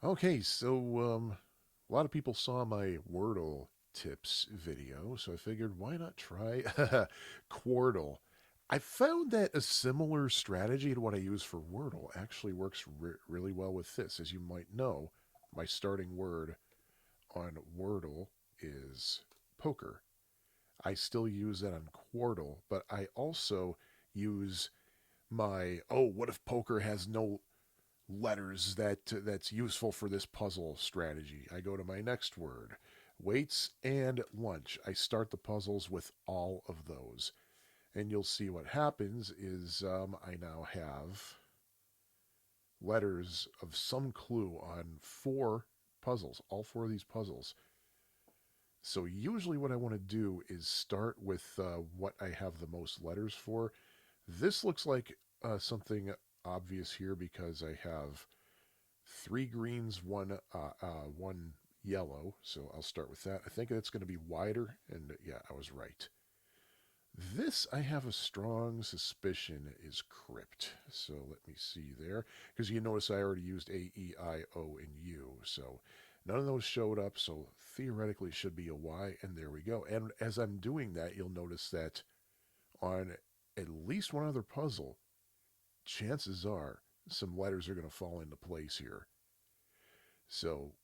Okay, so a lot of people saw my Wordle tips video, so I figured why not try Quordle. I found that a similar strategy to what I use for Wordle actually works really well with this. As you might know, my starting word on Wordle is poker. I still use that on Quordle, but I also use my, oh, what if poker has no letters that's useful for this puzzle strategy. I go to my next word, weights and lunch. I start the puzzles with all of those, and you'll see what happens is I now have letters of some clue on four puzzles, all four of these puzzles. So usually what I want to do is start with what I have the most letters for. This looks like something obvious here because I have three greens, one yellow. So I'll start with that. I think it's going to be wider, and yeah, I was right. This I have a strong suspicion is crypt. So let me see there, because you notice I already used A, E, I, O, and U. So none of those showed up. So theoretically, it should be a Y, and there we go. And as I'm doing that, you'll notice that on at least one other puzzle, chances are some letters are going to fall into place here. So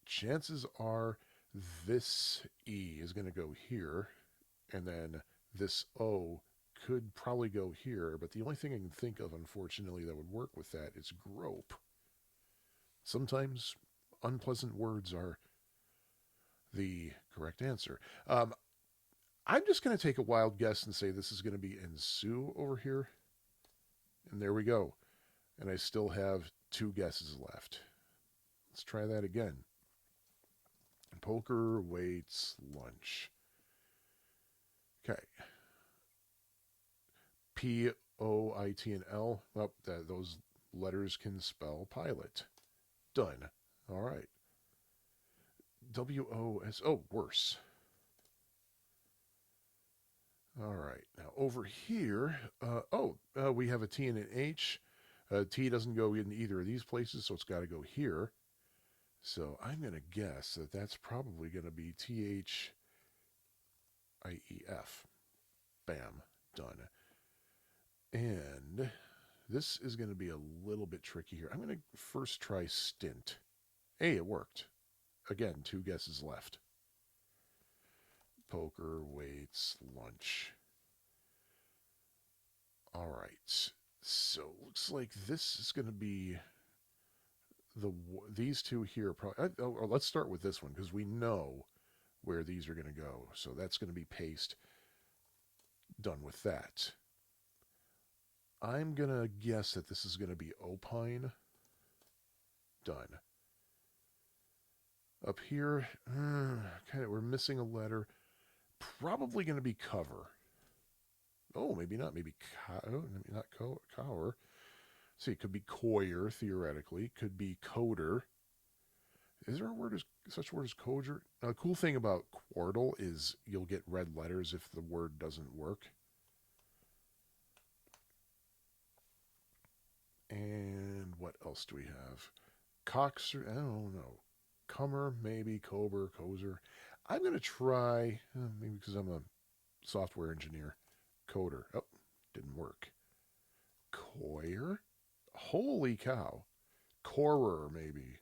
chances are this E is going to go here, and then this O could probably go here, but the only thing I can think of, unfortunately, that would work with that is grope. Sometimes unpleasant words are the correct answer. I'm just going to take a wild guess and say this is going to be ensue over here, and there we go. And I still have two guesses left. Let's try that again. Poker waits lunch. Okay, P-O-I-T and L. Well, those letters can spell pilot. Done. All right. W-O-S. Oh, worse. All right. Now over here, we have a T and an H. T doesn't go in either of these places, so it's got to go here. So I'm going to guess that that's probably going to be T-H-I-E-F. Bam. Done. And this is going to be a little bit tricky here. I'm going to first try stint. Hey, it worked. Again, two guesses left. Poker, weights, lunch. All right. So looks like this is going to be these two here. Probably. Let's start with this one because we know where these are going to go. So that's going to be paste. Done with that. I'm going to guess that this is going to be opine. Done. Up here, we're missing a letter. Probably going to be cover. Oh, maybe not. Maybe maybe not cower. See, it could be coyer theoretically. Could be coder. Is there a word as such a word as coder? Now, the cool thing about Quordle is you'll get red letters if the word doesn't work. And what else do we have? Coxer. I don't know. Comer, maybe. Cober, Kozer. I'm going to try, maybe because I'm a software engineer, coder. Oh, didn't work. Coyer? Holy cow. Corer, maybe.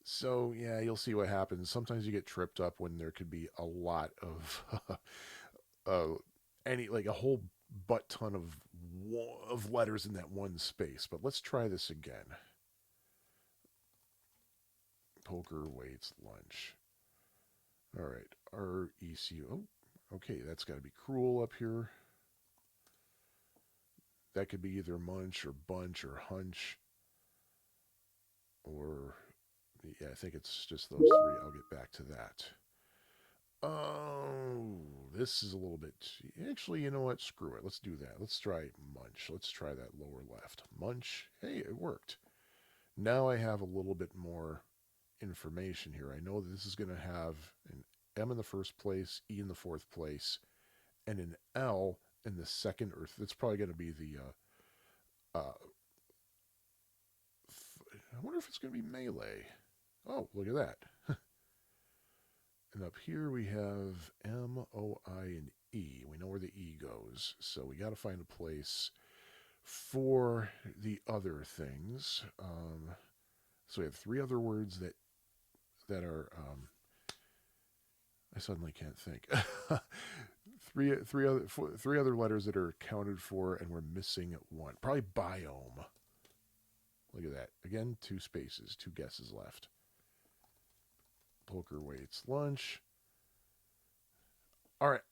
So, yeah, you'll see what happens. Sometimes you get tripped up when there could be a lot of, uh, like a whole butt ton of letters in that one space. But let's try this again. Poker waits lunch. All right. R-E-C-U. Oh, okay, that's got to be cruel up here. That could be either munch or bunch or hunch or yeah, I think it's just those three. I'll get back to that. Oh, this is a little bit. Actually, you know what? Screw it. Let's do that. Let's try munch. Let's try that lower left. Munch. Hey, it worked. Now I have a little bit more information here. I know that this is going to have an M in the first place, E in the fourth place, and an L in the second, or it's probably going to be the. I wonder if it's going to be melee. Oh, look at that. And up here we have M, O, I, and E. We know where the E goes. So we got to find a place for the other things. So we have three other words that are... I suddenly can't think. three other letters that are accounted for, and we're missing one. Probably biome. Look at that. Again, 2 spaces, 2 guesses left. Poker waits lunch. All right,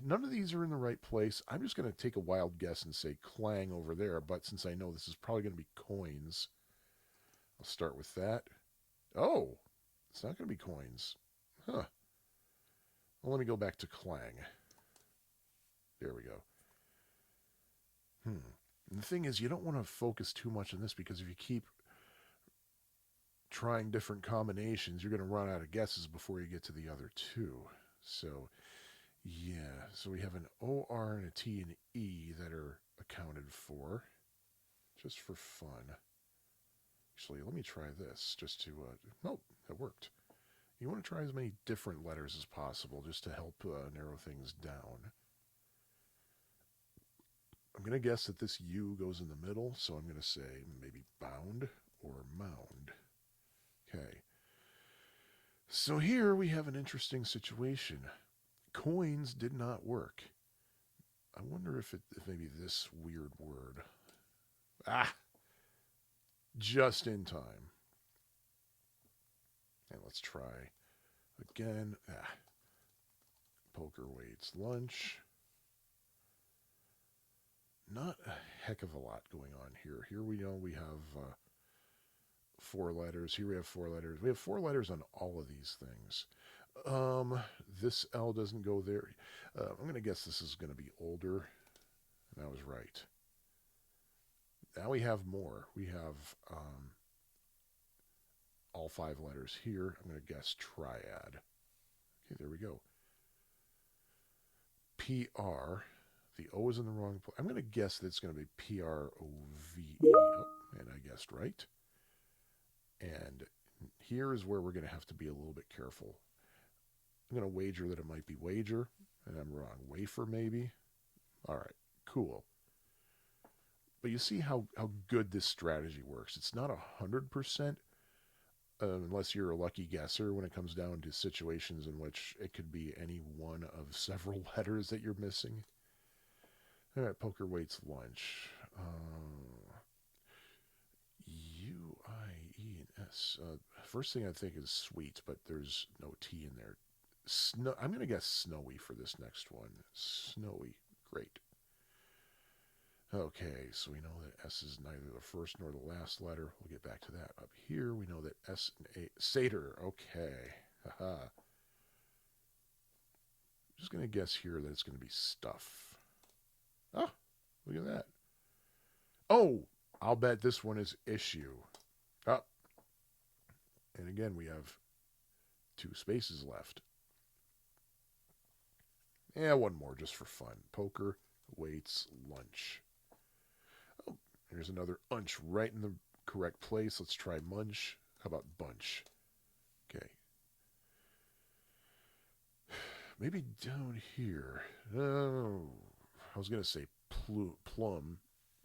none of these are in the right place. I'm just gonna take a wild guess and say clang over there. But since I know this is probably gonna be coins, I'll start with that. Oh, it's not gonna be coins, huh? Well, let me go back to clang. There we go. And the thing is, you don't want to focus too much on this, because if you keep trying different combinations, you're going to run out of guesses before you get to the other 2. So, yeah. So we have an O-R and a T and an E that are accounted for, just for fun. Actually, let me try this just to... nope, that worked. You want to try as many different letters as possible just to help narrow things down. I'm going to guess that this U goes in the middle, so I'm going to say maybe bound or mound. Okay. So here we have an interesting situation. Coins did not work. I wonder if maybe this weird word. Just in time. And let's try again. Poker waits lunch. Not a heck of a lot going on here. Here we know we have 4 letters. Here we have 4 letters. We have 4 letters on all of these things. This L doesn't go there. I'm going to guess this is going to be older. And I was right. Now we have more. We have all 5 letters here. I'm going to guess triad. Okay, there we go. PR. The O is in the wrong place. I'm going to guess that it's going to be P-R-O-V-E. Oh, and I guessed right. And here is where we're going to have to be a little bit careful. I'm going to wager that it might be wager, and I'm wrong. Wafer, maybe? All right, cool. But you see how good this strategy works. It's not 100%, unless you're a lucky guesser when it comes down to situations in which it could be any one of several letters that you're missing. All right, poker waits lunch. U, I, E, and S. First thing I think is sweet, but there's no T in there. I'm going to guess snowy for this next one. Snowy. Great. Okay, so we know that S is neither the first nor the last letter. We'll get back to that. Up here, we know that S and A... Satyr. Okay. Haha. Just going to guess here that it's going to be stuff. Oh, look at that. Oh, I'll bet this one is issue. Oh. And again, we have 2 spaces left. Yeah, one more just for fun. Poker waits lunch. Oh, there's another unch right in the correct place. Let's try munch. How about bunch? Okay. Maybe down here. Oh, I was going to say plum,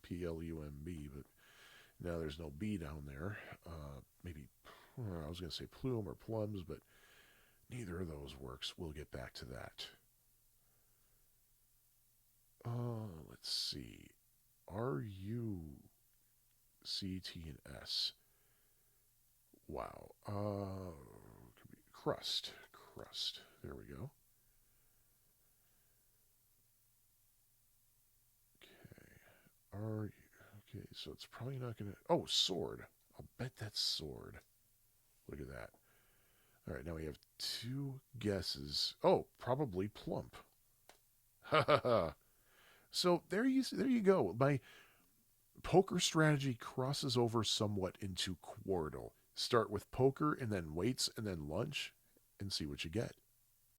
P-L-U-M-B, but now there's no B down there. Maybe, I was going to say plume or plums, but neither of those works. We'll get back to that. Let's see. R-U-C-T and S. Wow. Could be crust. Crust. There we go. Okay, so it's probably not going to... Oh, sword. I'll bet that's sword. Look at that. All right, now we have 2 guesses. Oh, probably plump. Ha ha ha. So there you go. My poker strategy crosses over somewhat into Quordle. Start with poker and then weights and then lunch and see what you get.